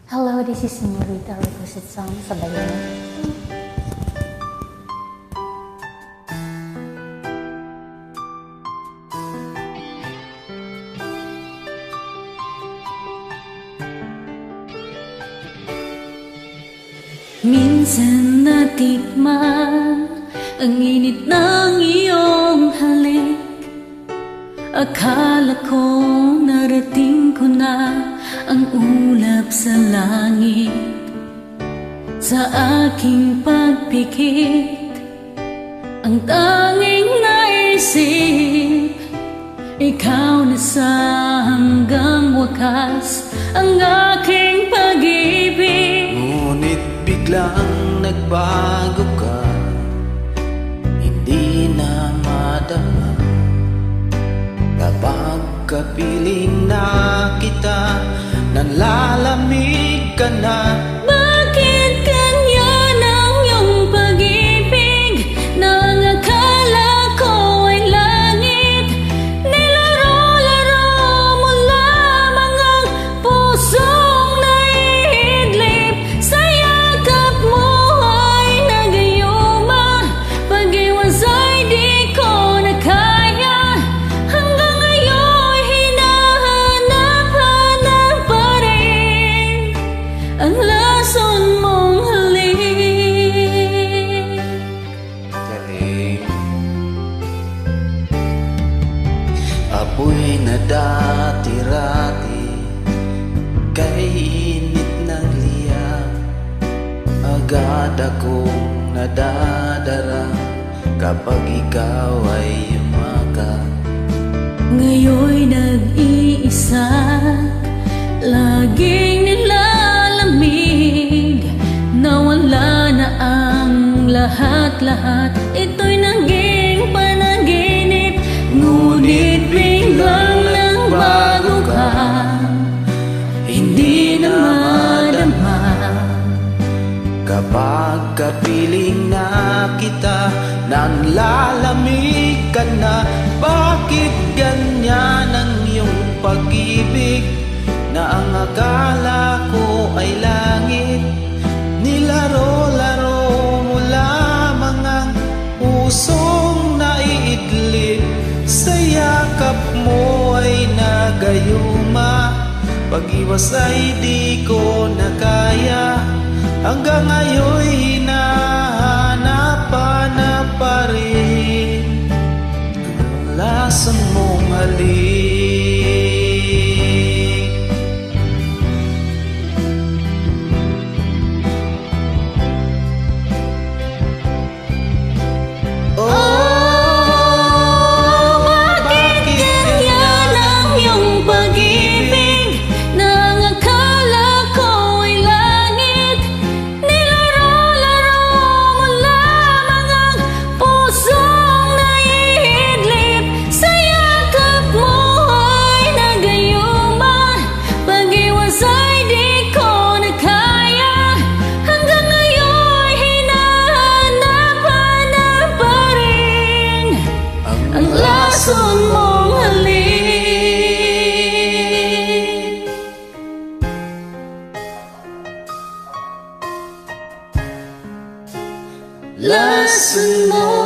Hello, this is Señorita requested song sa Bayan. Minsan natikman ang init ng iyong halik. Akala ko narating ko na ang ulap sa langit. Sa aking pagpikit, ang tanging naisip, ikaw na sa hanggang wakas ang aking pag-ibig. Ngunit biglang nagbago ka, hindi na madama. Kapag kapiling na kita, nanlalamig ka na. Bakit ganyan ang iyong pag-ibig na ang akala ko ay langit? Nilaro-laro mo lamang ang pusong naiidlip. Sa yakap mo ay nagayuma, pag-iwas ay di ko na kaya. Hanggang ngayon hinahanap-hanap pa rin ang lason mong halik. Galing. Apoy na dati-rati, kay init ng liyab. Agad akong nadadara kapag ikaw ay yumakap. Ngayon'y nag-iisa, laging nilalamig. Nawala na ang lahat-lahat, ito'y naging panaginip. Ngunit biglang nagbago ka, hindi na madama. Kapag kapiling na kita, nanlalamig ka na. Bakit ganyan ang iyong pag-ibig na ang akala ko ay langit? Nilaro-laro mo lamang ang pusong naiidlip. Sa yakap mo ay nagayuma, pag-iwas ay di ko na kaya. Hanggang ngayon'y hinahanap-hanap pa rin ang lason mong halik. Oh, bakit ganyan ang iyong pag-ibig na ang akala ko ay langit? Nilaro-laro mo lamang ang pusong naiidlip. Sa yakap mo ay nagayuma, pag-iwas ay di ko na kaya. Hanggang ngayon hinahanap-hanap pa rin ang lason mong halik. Lason mo